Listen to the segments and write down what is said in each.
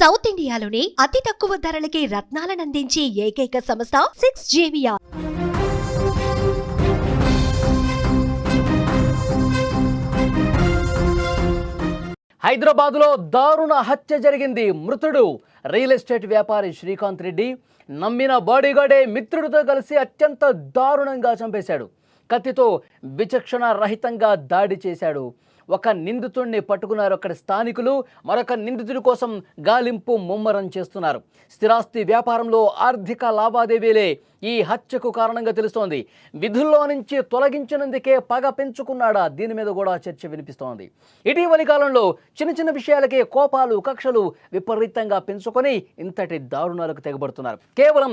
South ఇండియాలోని అతి తక్కువ ధరలకి రత్నాలనందించే ఏకైక సంస్థ 6JVR. హైదరాబాద్లో దారుణ హత్య జరిగింది. మృతుడు రియల్ ఎస్టేట్ వ్యాపారి శ్రీకాంత్ రెడ్డి. నమ్మిన బాడీగార్డే మిత్రుడితో కలిసి అత్యంత దారుణంగా చంపేశాడు. కత్తితో విచక్షణ రహితంగా దాడి చేశాడు. ఒక నిందితుడిని పట్టుకున్నారు అక్కడ స్థానికులు. మరొక నిందితుడి కోసం గాలింపు ముమ్మరం చేస్తున్నారు. స్థిరాస్తి వ్యాపారంలో ఆర్థిక లావాదేవీలే ఈ హత్యకు కారణంగా తెలుస్తోంది. విధుల్లో నుంచి తొలగించినందుకే పగ పెంచుకున్నాడా? దీని మీద కూడా చర్చ వినిపిస్తోంది. ఇటీవలి కాలంలో చిన్న చిన్న విషయాలకే కోపాలు కక్షలు విపరీతంగా పెంచుకొని ఇంతటి దారుణాలకు తెగబడుతున్నారు. కేవలం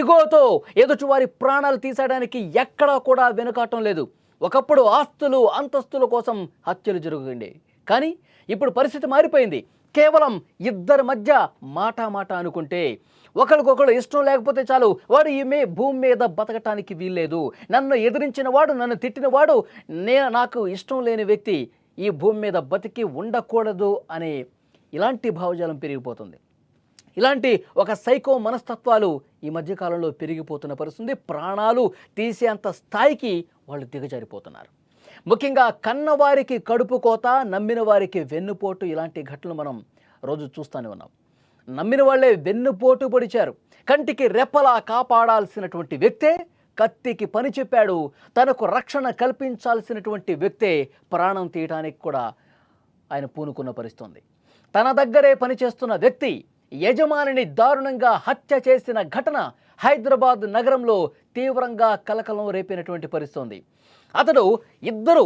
ఈగోతో ఎదుటివారి ప్రాణాలు తీసేయడానికి ఎక్కడా కూడా వెనుకాటం లేదు. ఒకప్పుడు ఆస్తులు అంతస్తుల కోసం హత్యలు జరుగుతుండే, కానీ ఇప్పుడు పరిస్థితి మారిపోయింది. కేవలం ఇద్దరి మధ్య మాట అనుకుంటే ఒకరికొకరు ఇష్టం లేకపోతే చాలు, వాడు ఈమె భూమి మీద బతకటానికి వీల్లేదు, నన్ను ఎదిరించిన వాడు, నన్ను తిట్టిన వాడు నాకు ఇష్టం లేని వ్యక్తి ఈ భూమి మీద బతికి ఉండకూడదు అనే ఇలాంటి భావజాలం పెరిగిపోతుంది. ఇలాంటి ఒక సైకో మనస్తత్వాలు ఈ మధ్యకాలంలో పెరిగిపోతున్న పరిస్థితి. ప్రాణాలు తీసేంత స్థాయికి వాళ్ళు దిగజారిపోతున్నారు. ముఖ్యంగా కన్నవారికి కడుపు కోత, నమ్మిన వారికి వెన్నుపోటు, ఇలాంటి ఘటనలు మనం రోజు చూస్తూనే ఉన్నాం. నమ్మిన వాళ్ళే వెన్నుపోటు పొడిచారు. కంటికి రెప్పలా కాపాడాల్సినటువంటి వ్యక్తే కత్తికి పని చెప్పాడు. తనకు రక్షణ కల్పించాల్సినటువంటి వ్యక్తే ప్రాణం తీయడానికి కూడా ఆయన పూనుకున్న పరిస్థితుంది. తన దగ్గరే పనిచేస్తున్న వ్యక్తి యజమానిని దారుణంగా హత్య చేసిన ఘటన హైదరాబాద్ నగరంలో తీవ్రంగా కలకలం రేపినటువంటి పరిస్థితి. అతడు ఇద్దరు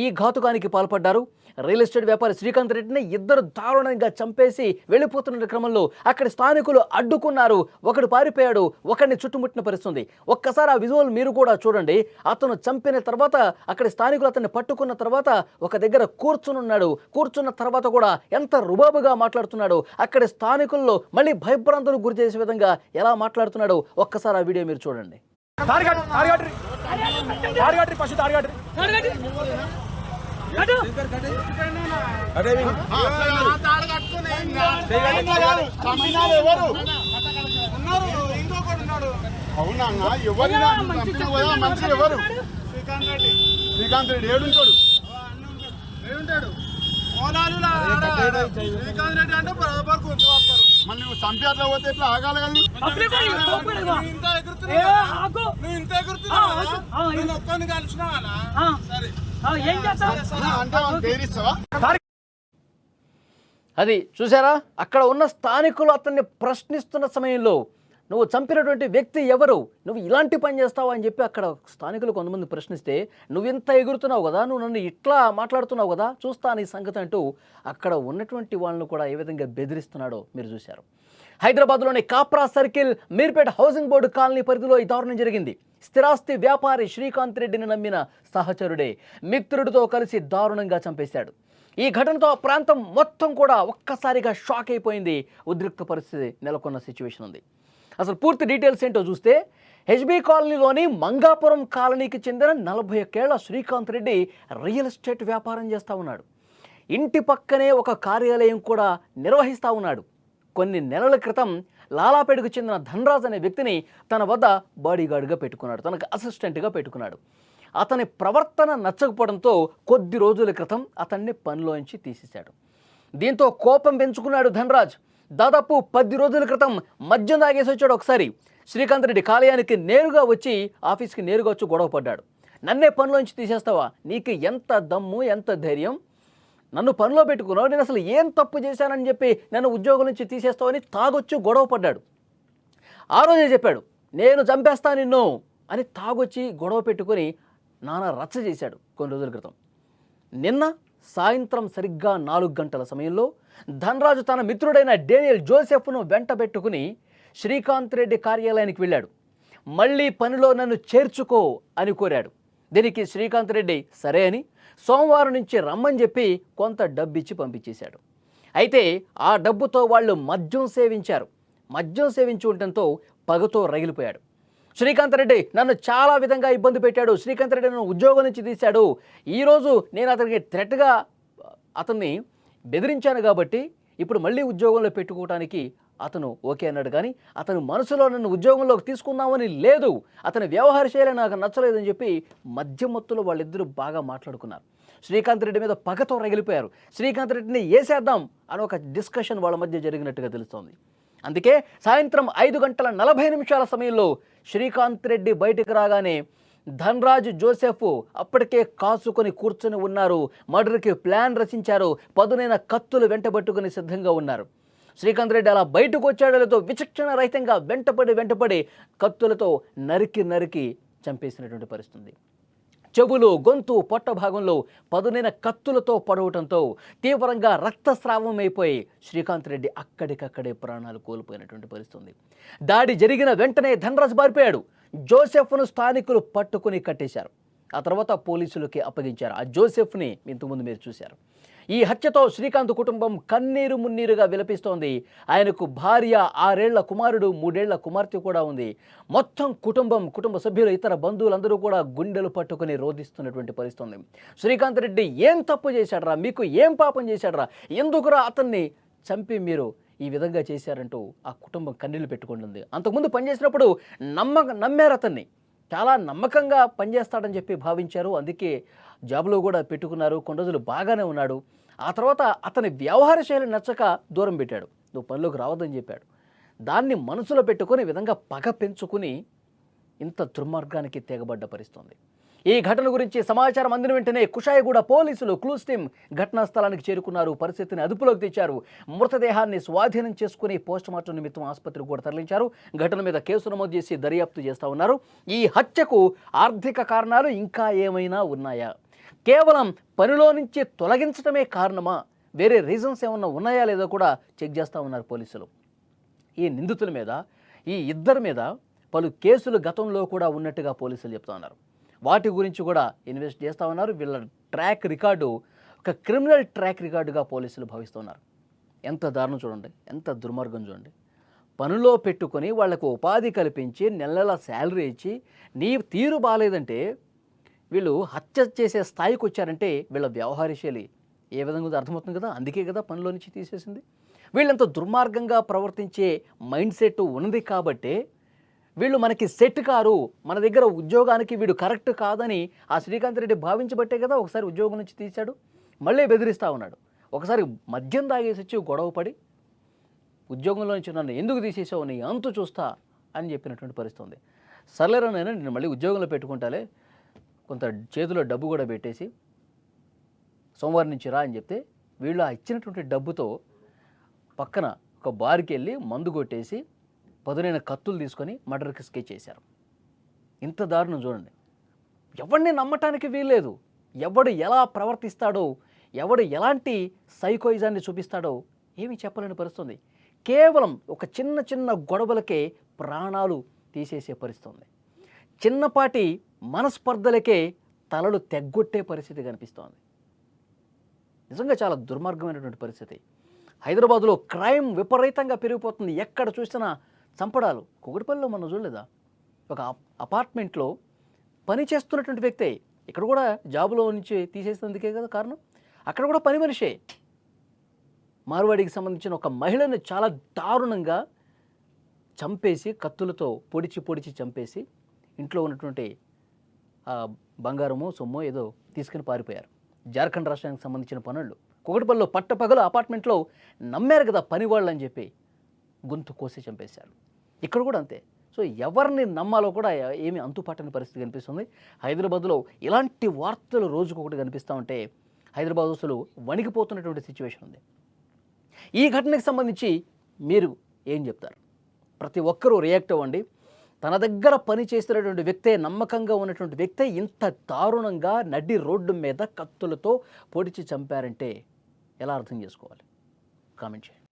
ఈ ఘాతుకానికి పాల్పడ్డారు. రియల్ ఎస్టేట్ వ్యాపారి శ్రీకాంత్ రెడ్డిని ఇద్దరు దారుణంగా చంపేసి వెళ్ళిపోతున్న క్రమంలో అక్కడి స్థానికులు అడ్డుకున్నారు. ఒకడు పారిపోయాడు, ఒకడిని చుట్టుముట్టిన పరిస్థితి. ఒక్కసారి ఆ విజువల్ మీరు కూడా చూడండి. అతను చంపిన తర్వాత అక్కడి స్థానికులు అతన్ని పట్టుకున్న తర్వాత ఒక దగ్గర కూర్చున్నాడు. కూర్చున్న తర్వాత కూడా ఎంత రుబాబుగా మాట్లాడుతున్నాడు. అక్కడి స్థానికుల్లో మళ్ళీ భయభ్రాంతులకు గురి చేసే విధంగా ఎలా మాట్లాడుతున్నాడు ఒక్కసారి ఆ వీడియో మీరు చూడండి. అవునా ఎవరు మనిషి ఎవరు? శ్రీకాంత్ రెడ్డి ఏడుంటాడు. శ్రీకాంత్ రెడ్డి అంటే బరాబర్ గుర్తుపడతారు. మళ్ళీ నువ్వు చంపి అట్లా పోతే ఎట్లా ఆగాలి కదా? ఇంత ఎగురుతున్నావు ఒక్కని కలిసినావా? అంటే పేరిస్తావా? అది చూసారా, అక్కడ ఉన్న స్థానికులు అతన్ని ప్రశ్నిస్తున్న సమయంలో నువ్వు చంపినటువంటి వ్యక్తి ఎవరు, నువ్వు ఇలాంటి పని చేస్తావు అని చెప్పి అక్కడ స్థానికులు కొంతమంది ప్రశ్నిస్తే, నువ్వు ఇంత ఎగురుతున్నావు కదా, నువ్వు నన్ను ఇట్లా మాట్లాడుతున్నావు కదా, చూస్తా నీ సంగతి అంటూ అక్కడ ఉన్నటువంటి వాళ్ళను కూడా ఏ విధంగా బెదిరిస్తున్నాడో మీరు చూశారు. హైదరాబాద్లోని Kapra circle Meerpet housing board colony పరిధిలో ఈ దారుణం జరిగింది. స్థిరాస్తి వ్యాపారి శ్రీకాంత్ రెడ్డిని నమ్మిన సహచరుడే మిత్రుడితో కలిసి దారుణంగా చంపేశాడు. ఈ ఘటనతో ప్రాంతం మొత్తం కూడా ఒక్కసారిగా షాక్ అయిపోయింది. ఉద్రిక్త పరిస్థితి నెలకొన్న సిచ్యువేషన్ ఉంది. అసలు పూర్తి డీటెయిల్స్ ఏంటో చూస్తే, హెచ్బీ కాలనీలోని మంగాపురం కాలనీకి చెందిన 41 ఏళ్ల శ్రీకాంత్ రెడ్డి రియల్ ఎస్టేట్ వ్యాపారం చేస్తూ ఉన్నాడు. ఇంటి పక్కనే ఒక కార్యాలయం కూడా నిర్వహిస్తూ ఉన్నాడు. కొన్ని నెలల క్రితం లాలాపేటకు చెందిన ధనరాజ్ అనే వ్యక్తిని తన వద్ద బాడీగార్డ్గా పెట్టుకున్నాడు, తనకు అసిస్టెంట్గా పెట్టుకున్నాడు. అతని ప్రవర్తన నచ్చకపోవడంతో కొద్ది రోజుల క్రితం అతన్ని పనిలోంచి తీసేశాడు. దీంతో కోపం పెంచుకున్నాడు ధనరాజ్. దాదాపు 10 రోజుల క్రితం మద్యం తాగేసి వచ్చాడు. ఒకసారి శ్రీకాంత్ రెడ్డి కాలేయానికి నేరుగా వచ్చి ఆఫీస్కి నేరుగా వచ్చి గొడవ పడ్డాడు. నన్నే పనిలోంచి తీసేస్తావా? నీకు ఎంత దమ్ము, ఎంత ధైర్యం? నన్ను పనిలో పెట్టుకున్నావు, నేను అసలు ఏం తప్పు చేశానని చెప్పి నన్ను ఉద్యోగం నుంచి తీసేస్తావని తాగొచ్చి గొడవ పడ్డాడు. ఆ రోజే చెప్పాడు, నేను చంపేస్తా నిన్ను అని తాగొచ్చి గొడవ పెట్టుకొని నానా రచ్చ చేశాడు కొన్ని రోజుల క్రితం. నిన్న సాయంత్రం సరిగ్గా 4 గంటల సమయంలో ధనరాజు తన మిత్రుడైన డేనియల్ జోసెఫ్ను వెంట పెట్టుకుని శ్రీకాంత్ రెడ్డి కార్యాలయానికి వెళ్ళాడు. మళ్ళీ పనిలో నన్ను చేర్చుకో అని కోరాడు. దీనికి శ్రీకాంత్ రెడ్డి సరే అని సోమవారం నుంచి రమ్మని చెప్పి కొంత డబ్బిచ్చి పంపించేశాడు. అయితే ఆ డబ్బుతో వాళ్ళు మద్యం సేవించారు. మద్యం సేవించి ఉండటంతో పగతో రగిలిపోయాడు. శ్రీకాంత్ రెడ్డి నన్ను చాలా విధంగా ఇబ్బంది పెట్టాడు, శ్రీకాంత్ రెడ్డి నన్ను ఉద్యోగం నుంచి తీశాడు, ఈరోజు నేను అతనికి థ్రెట్గా అతన్ని బెదిరించాను కాబట్టి ఇప్పుడు మళ్ళీ ఉద్యోగంలో పెట్టుకోవడానికి అతను ఓకే అన్నాడు. కానీ అతను మనసులో నన్ను ఉద్యోగంలోకి తీసుకుందామని లేదు, అతని వ్యవహార శైలి నాకు నచ్చలేదని చెప్పి మధ్య మత్తులో వాళ్ళిద్దరూ బాగా మాట్లాడుకున్నారు. శ్రీకాంత్ రెడ్డి మీద పగతో రగిలిపోయారు. శ్రీకాంత్ రెడ్డిని వేసేద్దాం అని ఒక డిస్కషన్ వాళ్ళ మధ్య జరిగినట్టుగా తెలుస్తోంది. అందుకే సాయంత్రం 5:40 సమయంలో శ్రీకాంత్ రెడ్డి బయటకు రాగానే ధనరాజ్ జోసెఫ్ అప్పటికే కాసుకొని కూర్చొని ఉన్నారు. మర్డర్కి ప్లాన్ రచించారు. పదునైన కత్తులు వెంటబట్టుకుని సిద్ధంగా ఉన్నారు. శ్రీకాంత్ రెడ్డి అలా బయటకు వచ్చాడలతో విచక్షణ రహితంగా వెంటపడి కత్తులతో నరికి చంపేసినటువంటి పరిస్థితి. చెవులు, గొంతు, పొట్ట భాగంలో పదునైన కత్తులతో పొడవటంతో తీవ్రంగా రక్తస్రావం అయిపోయి శ్రీకాంత్ రెడ్డి అక్కడికక్కడే ప్రాణాలు కోల్పోయినటువంటి పరిస్థితి. దాడి జరిగిన వెంటనే ధనరాజ్ పారిపోయాడు. జోసెఫ్ను స్థానికులు పట్టుకుని కట్టేశారు. ఆ తర్వాత పోలీసులకి అప్పగించారు. ఆ జోసెఫ్ని ఇంతకుముందు మీరు చూశారు. ఈ హత్యతో శ్రీకాంత్ కుటుంబం కన్నీరు మున్నీరుగా విలపిస్తోంది. ఆయనకు భార్య, 6 ఏళ్ల కుమారుడు, 3 ఏళ్ల కుమార్తె కూడా ఉంది. మొత్తం కుటుంబ సభ్యులు, ఇతర బంధువులందరూ కూడా గుండెలు పట్టుకుని రోధిస్తున్నటువంటి పరిస్థితి. శ్రీకాంత్ రెడ్డి ఏం తప్పు చేశాడరా, మీకు ఏం పాపం చేశాడరా, ఎందుకురా అతన్ని చంపి మీరు ఈ విధంగా చేశారంటూ ఆ కుటుంబం కన్నీళ్లు పెట్టుకుంటుంది. అంతకుముందు పనిచేసినప్పుడు నమ్మారు అతన్ని, చాలా నమ్మకంగా పనిచేస్తాడని చెప్పి భావించారు. అందుకే జాబ్లో కూడా పెట్టుకున్నారు. కొన్ని రోజులు బాగానే ఉన్నాడు. ఆ తర్వాత అతని వ్యవహార శైలి నచ్చక దూరం పెట్టాడు. నువ్వు పనిలోకి రావద్దని చెప్పాడు. దాన్ని మనసులో పెట్టుకుని ఈ విధంగా పగ పెంచుకుని ఇంత దుర్మార్గానికి తెగబడ్డ పరిస్థితుంది. ఈ ఘటన గురించి సమాచారం అందిన వెంటనే కుషాయిగూడ పోలీసులు క్లూస్ టీం ఘటనా స్థలానికి చేరుకున్నారు. పరిస్థితిని అదుపులోకి తెచ్చారు. మృతదేహాన్ని స్వాధీనం చేసుకుని పోస్టుమార్టం నిమిత్తం ఆసుపత్రికి కూడా తరలించారు. ఘటన మీద కేసు నమోదు చేసి దర్యాప్తు చేస్తూ ఉన్నారు. ఈ హత్యకు ఆర్థిక కారణాలు ఇంకా ఏమైనా ఉన్నాయా, కేవలం పనిలో నుంచి తొలగించడమే కారణమా, వేరే రీజన్స్ ఏమన్నా ఉన్నాయా లేదో కూడా చెక్ చేస్తూ ఉన్నారు పోలీసులు. ఈ నిందితుల మీద, ఈ ఇద్దరి మీద పలు కేసులు గతంలో కూడా ఉన్నట్టుగా పోలీసులు చెప్తా ఉన్నారు. వాటి గురించి కూడా ఇన్వెస్ట్ చేస్తూ ఉన్నారు. వీళ్ళ ట్రాక్ రికార్డు ఒక క్రిమినల్ ట్రాక్ రికార్డుగా పోలీసులు భావిస్తున్నారు. ఎంత దారుణం చూడండి, ఎంత దుర్మార్గం చూడండి. పనిలో పెట్టుకొని వాళ్లకు ఉపాధి కల్పించి నెల శాలరీ ఇచ్చి నీ తీరు బాగాలేదంటే వీళ్ళు హత్య చేసే స్థాయికి వచ్చారంటే వీళ్ళ వ్యవహార శైలి ఏ విధంగా ఉందో అర్థమవుతుంది కదా. అందుకే కదా పనిలో నుంచి తీసేసింది. వీళ్ళంత దుర్మార్గంగా ప్రవర్తించే మైండ్ సెట్ ఉన్నది కాబట్టే వీళ్ళు మనకి సెట్ కారు, మన దగ్గర ఉద్యోగానికి వీడు కరెక్ట్ కాదని ఆ శ్రీకాంత్ రెడ్డి భావించబట్టే కదా ఒకసారి ఉద్యోగం నుంచి తీశాడు. మళ్ళీ బెదిరిస్తూ ఉన్నాడు. ఒకసారి మద్యం తాగేసి వచ్చి గొడవపడి ఉద్యోగంలో నుంచి నన్ను ఎందుకు తీసేసావు, నీ అంతు చూస్తా అని చెప్పినటువంటి పరిస్థితి ఉంది. సర్లేరనైనా నేను మళ్ళీ ఉద్యోగంలో పెట్టుకుంటాలే, కొంత చేతిలో డబ్బు కూడా పెట్టేసి సోమవారం నుంచి రా అని చెప్తే వీళ్ళు ఆ ఇచ్చినటువంటి డబ్బుతో పక్కన ఒక బార్కి వెళ్ళి మందు కొట్టేసి పదునైన కత్తులు తీసుకొని మర్డర్కి స్కెచ్ చేశారు. ఇంత దారుణం చూడండి. ఎవరిని నమ్మటానికి వీల్లేదు. ఎవడు ఎలా ప్రవర్తిస్తాడో, ఎవడు ఎలాంటి సైకోయిజాన్ని చూపిస్తాడో ఏమీ చెప్పలేని పరిస్థితుంది. కేవలం ఒక చిన్న గొడవలకే ప్రాణాలు తీసేసే పరిస్థితుంది. చిన్నపాటి మనస్పర్ధలకే తలలు తెగ్గొట్టే పరిస్థితి కనిపిస్తోంది. నిజంగా చాలా దుర్మార్గమైనటువంటి పరిస్థితి. హైదరాబాద్లో క్రైమ్ విపరీతంగా పెరిగిపోతుంది. ఎక్కడ చూసినా చంపడాలు. కూకట్పల్లిలో మనం చూడలేదా, ఒక అపార్ట్మెంట్లో పని చేస్తున్నటువంటి వ్యక్తే, ఇక్కడ కూడా జాబులో నుంచి తీసేసినందుకే కదా కారణం. అక్కడ కూడా పని మనిషే మార్వాడికి సంబంధించిన ఒక మహిళను చాలా దారుణంగా చంపేసి కత్తులతో పొడిచి చంపేసి ఇంట్లో ఉన్నటువంటి బంగారమో సొమ్మో ఏదో తీసుకుని పారిపోయారు. జార్ఖండ్ రాష్ట్రానికి సంబంధించిన పనులు కూకట్పల్లిలో పట్టపగలు అపార్ట్మెంట్లో నమ్మారు కదా పని వాళ్ళు అని చెప్పి గొంతు కోసి చంపేశారు. ఇక్కడ కూడా అంతే. సో ఎవరిని నమ్మాలో కూడా ఏమీ అంతుపట్టని పరిస్థితి కనిపిస్తుంది. హైదరాబాద్లో ఇలాంటి వార్తలు రోజుకొకటి కనిపిస్తూ ఉంటే హైదరాబాద్ అసలు వణికిపోతున్నటువంటి సిచ్యువేషన్ ఉంది. ఈ ఘటనకు సంబంధించి మీరు ఏం చెప్తారు? ప్రతి ఒక్కరూ రియాక్ట్ అవ్వండి. తన దగ్గర పని చేస్తున్నటువంటి వ్యక్తే, నమ్మకంగా ఉన్నటువంటి వ్యక్తే ఇంత దారుణంగా నడి రోడ్డు మీద కత్తులతో పొడిచి చంపారంటే ఎలా అర్థం చేసుకోవాలి? కామెంట్ చేయండి.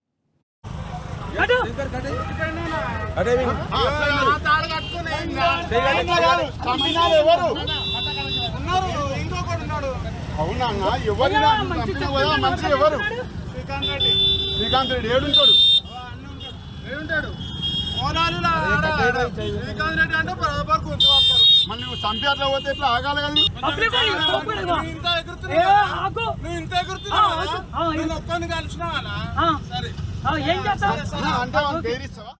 అవునా ఎవరు మంచి ఎవరు? శ్రీకాంత్ రెడ్డి ఏడుంటాడు? శ్రీకాంత్ రెడ్డి అంటే మళ్ళీ నువ్వు చంపేట్లా పోతే ఎట్లా ఆగాలి కదా నువ్వు? నువ్వు ఇంత ఎగురుతున్నావు నేను ఒక్కడిని కలిసినా సరే ఏం చేస్తావు? అంటే బెదిరిస్తావా?